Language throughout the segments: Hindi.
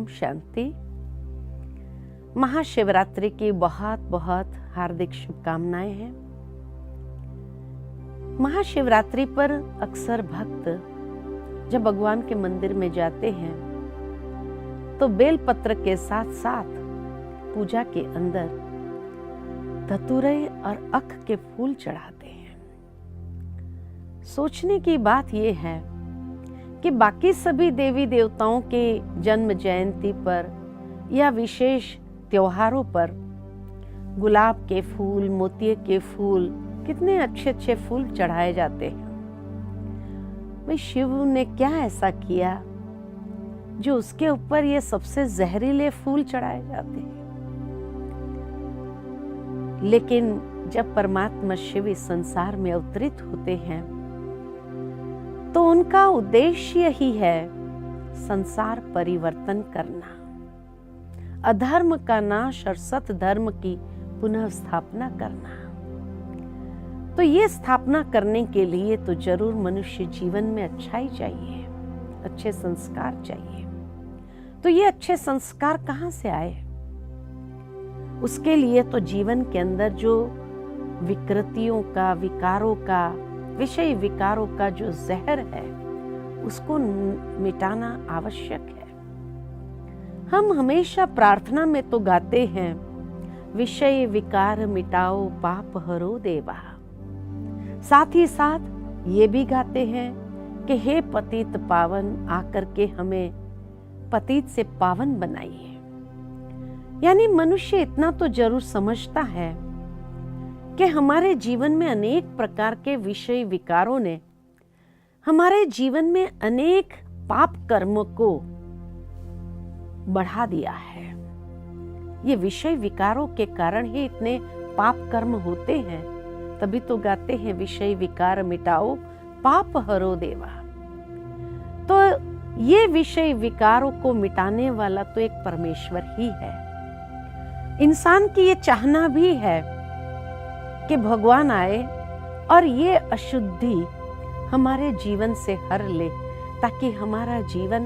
ओम शांति। महाशिवरात्रि की बहुत बहुत हार्दिक शुभकामनाएं हैं। महाशिवरात्रि पर अक्सर भक्त जब भगवान के मंदिर में जाते हैं तो बेलपत्र के साथ साथ पूजा के अंदर धतूरे और अख के फूल चढ़ाते हैं। सोचने की बात यह है कि बाकी सभी देवी देवताओं के जन्म जयंती पर या विशेष त्योहारों पर गुलाब के फूल, मोतिये के फूल, कितने अच्छे अच्छे फूल चढ़ाए जाते हैं। भाई शिव ने क्या ऐसा किया जो उसके ऊपर ये सबसे जहरीले फूल चढ़ाए जाते हैं। लेकिन जब परमात्मा शिव इस संसार में अवतरित होते हैं तो उनका उद्देश्य ही है संसार परिवर्तन करना, अधर्म का नाश और सत धर्म की पुनः स्थापना करना। तो ये स्थापना करने के लिए तो जरूर मनुष्य जीवन में अच्छाई चाहिए, अच्छे संस्कार चाहिए। तो ये अच्छे संस्कार कहाँ से आए? उसके लिए तो जीवन के अंदर जो विकृतियों का, विकारों का, विषय विकारों का जो जहर है उसको मिटाना आवश्यक है। हम हमेशा प्रार्थना में तो गाते हैं, विषय विकार मिटाओ पाप हरो देवा। साथ ही साथ ये भी गाते हैं कि हे पतित पावन, आकर के हमें पतित से पावन बनाइए। यानी मनुष्य इतना तो जरूर समझता है कि हमारे जीवन में अनेक प्रकार के विषय विकारों ने हमारे जीवन में अनेक पाप कर्मों को बढ़ा दिया है। ये विषय विकारों के कारण ही इतने पाप कर्म होते हैं। तभी तो गाते हैं विषय विकार मिटाओ पाप हरो देवा। तो ये विषय विकारों को मिटाने वाला तो एक परमेश्वर ही है। इंसान की ये चाहना भी है कि भगवान आए और ये अशुद्धि हमारे जीवन से हर ले, ताकि हमारा जीवन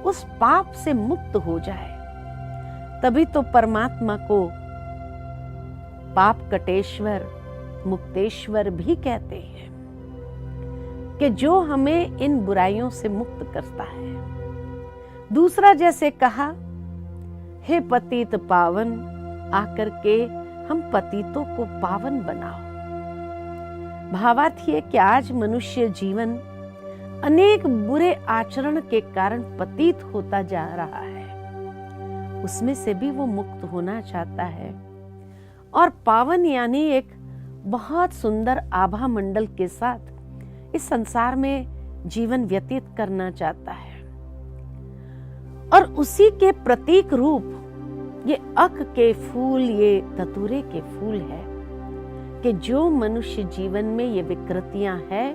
उस पाप से मुक्त हो जाए। तभी तो परमात्मा को पाप कटेश्वर, मुक्तेश्वर भी कहते हैं कि जो हमें इन बुराइयों से मुक्त करता है। दूसरा जैसे कहा, हे पतित पावन, आकर के हम पतितों को पावन बनाओ। भावार्थ ये कि आज मनुष्य जीवन अनेक बुरे आचरण के कारण पतित होता जा रहा है, उसमें से भी वो मुक्त होना चाहता है और पावन यानी एक बहुत सुंदर आभा मंडल के साथ इस संसार में जीवन व्यतीत करना चाहता है। और उसी के प्रतीक रूप ये अक के फूल, ये धतूरे के फूल है कि जो मनुष्य जीवन में ये विकृतियां हैं,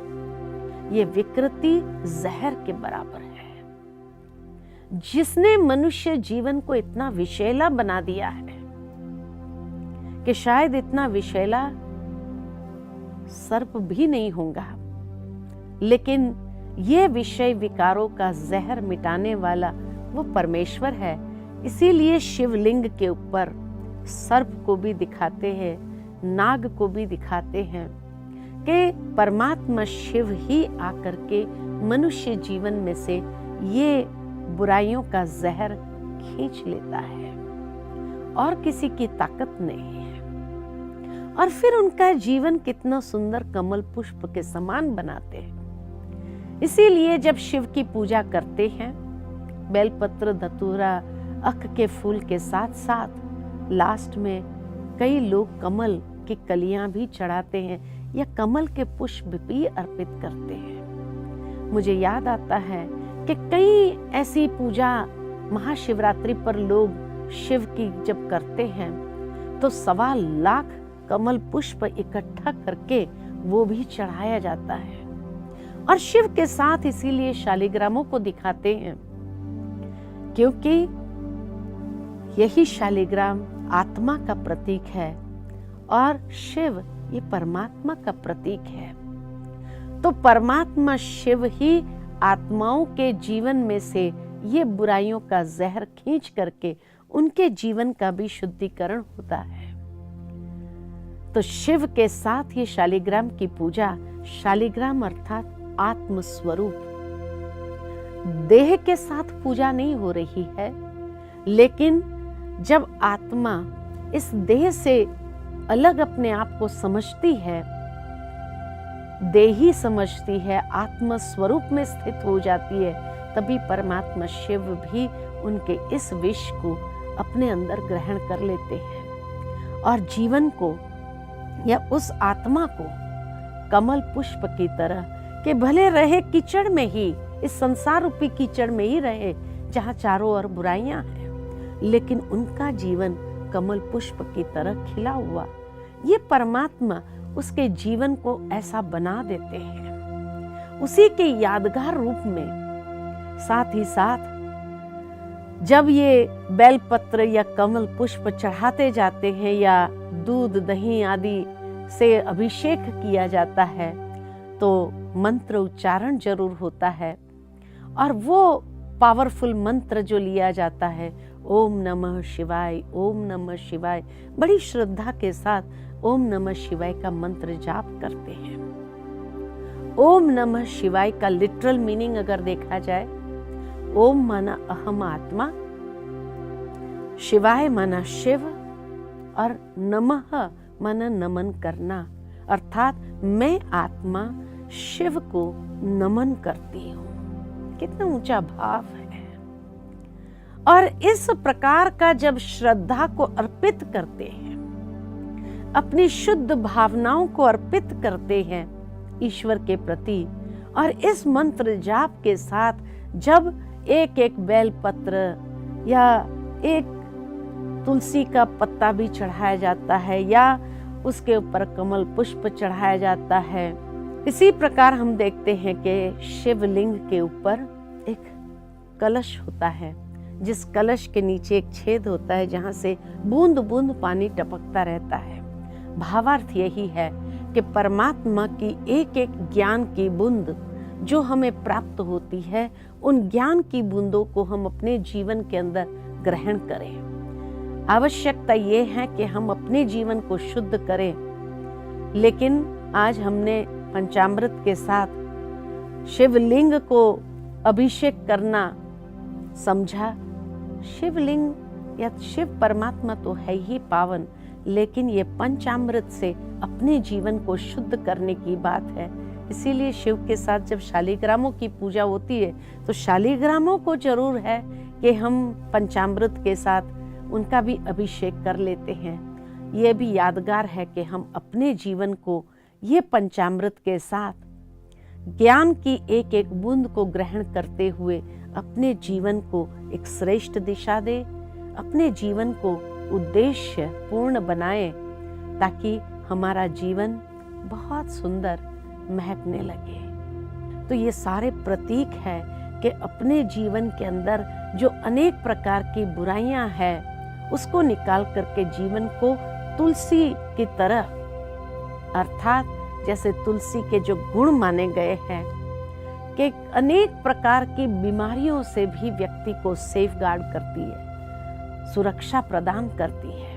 ये विकृति जहर के बराबर है। जिसने मनुष्य जीवन को इतना विषैला बना दिया है कि शायद इतना विषैला सर्प भी नहीं होगा। लेकिन ये विषय विकारों का जहर मिटाने वाला वो परमेश्वर है। इसीलिए शिवलिंग के ऊपर सर्प को भी दिखाते हैं, नाग को भी दिखाते हैं कि परमात्मा शिव ही आकर के मनुष्य जीवन में से ये बुराइयों का जहर खींच लेता है और किसी की ताकत नहीं है। और फिर उनका जीवन कितना सुंदर कमल पुष्प के समान बनाते हैं। इसीलिए जब शिव की पूजा करते हैं, बेलपत्र, धतूरा, अख के फूल के साथ साथ लास्ट में कई लोग कमल की कलियां भी चढ़ाते हैं या कमल के पुष्प भी अर्पित करते हैं। मुझे याद आता है कि कई ऐसी पूजा महाशिवरात्रि पर लोग शिव की जब करते हैं तो 1.25 लाख कमल पुष्प इकट्ठा करके वो भी चढ़ाया जाता है। और शिव के साथ इसीलिए शालिग्रामों को दिखाते हैं, क्योंकि यही शालिग्राम आत्मा का प्रतीक है और शिव ये परमात्मा का प्रतीक है। तो परमात्मा शिव ही आत्माओं के जीवन में से ये बुराइयों का जहर खींच करके उनके जीवन का भी शुद्धिकरण होता है। तो शिव के साथ ये शालिग्राम की पूजा, शालिग्राम अर्थात आत्म स्वरूप, देह के साथ पूजा नहीं हो रही है, लेकिन जब आत्मा इस देह से अलग अपने आप को समझती है, देही समझती है, आत्म स्वरूप में स्थित हो जाती है, तभी परमात्मा शिव भी उनके इस विष को अपने अंदर ग्रहण कर लेते हैं और जीवन को या उस आत्मा को कमल पुष्प की तरह कि भले रहे कीचड़ में ही, इस संसार रूपी कीचड़ में ही रहे जहाँ चारों ओर बुराइयां हैं, लेकिन उनका जीवन कमल पुष्प की तरह खिला हुआ, ये परमात्मा उसके जीवन को ऐसा बना देते हैं उसी के यादगार रूप में। साथ ही साथ जब ये बेलपत्र या कमल पुष्प चढ़ाते जाते हैं या दूध दही आदि से अभिषेक किया जाता है, तो मंत्र उच्चारण जरूर होता है और वो पावरफुल मंत्र जो लिया जाता है, ओम नमः शिवाय, ओम नमः शिवाय, बड़ी श्रद्धा के साथ ओम नमः शिवाय का मंत्र जाप करते हैं। ओम नमः शिवाय का लिटरल मीनिंग अगर देखा जाए, ओम माना अहम आत्मा, शिवाय माना शिव और नमः माना नमन करना, अर्थात मैं आत्मा शिव को नमन करती हूँ। कितना ऊंचा भाव है। और इस प्रकार का जब श्रद्धा को अर्पित करते हैं, अपनी शुद्ध भावनाओं को अर्पित करते हैं ईश्वर के प्रति, और इस मंत्र जाप के साथ जब एक एक बेलपत्र या एक तुलसी का पत्ता भी चढ़ाया जाता है या उसके ऊपर कमल पुष्प चढ़ाया जाता है, इसी प्रकार हम देखते हैं कि शिवलिंग के ऊपर एक कलश होता है, जिस कलश के नीचे एक छेद होता है जहां से बूंद बूंद पानी टपकता रहता है। भावार्थ यही है कि परमात्मा की एक एक ज्ञान की बूंद जो हमें प्राप्त होती है, उन ज्ञान की बूंदों को हम अपने जीवन के अंदर ग्रहण करें। आवश्यकता ये है कि हम अपने जीवन को शुद्ध करें, लेकिन आज हमने पंचामृत के साथ शिवलिंग को अभिषेक करना समझा। शिवलिंग या शिव परमात्मा तो है ही पावन, लेकिन ये पंचामृत से अपने जीवन को शुद्ध करने की बात है। इसीलिए शिव के साथ जब शालिग्रामों की पूजा होती है, तो शालिग्रामों को जरूर है कि हम पंचामृत के साथ उनका भी अभिषेक कर लेते हैं। ये भी यादगार है कि हम अपने जीवन को ये पंचामृत के साथ ज्ञान की एक एक बूंद को ग्रहण करते हुए अपने जीवन को एक श्रेष्ठ दिशा दे, अपने जीवन को उद्देश्य पूर्ण बनाए, ताकि हमारा जीवन बहुत सुंदर महकने लगे। तो ये सारे प्रतीक है कि अपने जीवन के अंदर जो अनेक प्रकार की बुराइयां हैं, उसको निकाल करके जीवन को तुलसी की तरह, अर्थात जैसे तुलसी के जो गुण माने गए हैं कि अनेक प्रकार की बीमारियों से भी व्यक्ति को सेफ गार्ड करती है, सुरक्षा प्रदान करती है।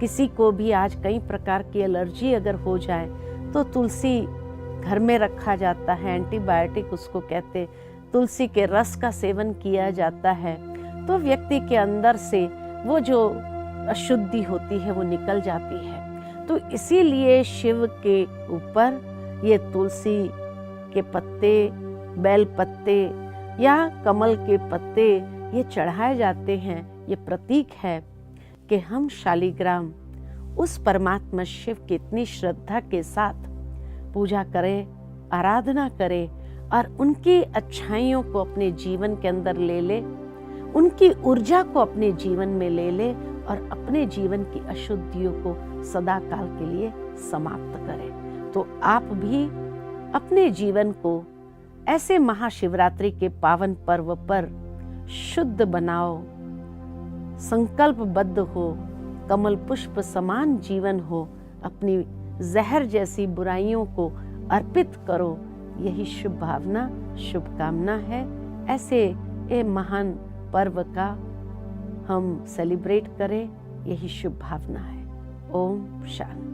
किसी को भी आज कई प्रकार की एलर्जी अगर हो जाए तो तुलसी घर में रखा जाता है, एंटीबायोटिक उसको कहते, तुलसी के रस का सेवन किया जाता है, तो व्यक्ति के अंदर से वो जो अशुद्धि होती है वो निकल जाती है। तो इसीलिए शिव के ऊपर ये तुलसी के पत्ते, बेल पत्ते या कमल के पत्ते ये चढ़ाए जाते हैं। ये प्रतीक है कि हम शालिग्राम उस परमात्मा शिव की इतनी श्रद्धा के साथ पूजा करें, आराधना करें और उनकी अच्छाइयों को अपने जीवन के अंदर ले ले, उनकी ऊर्जा को अपने जीवन में ले ले और अपने जीवन की अशुद्धियों को सदा काल के लिए समाप्त करें। तो आप भी अपने जीवन को ऐसे महाशिवरात्रि के पावन पर्व पर शुद्ध बनाओ, संकल्पबद्ध हो, कमल पुष्प समान जीवन हो, अपनी जहर जैसी बुराइयों को अर्पित करो। यही शुभ भावना, शुभकामना है। ऐसे ये महान पर्व का हम सेलिब्रेट करें, यही शुभ भावना है। ओम शांति।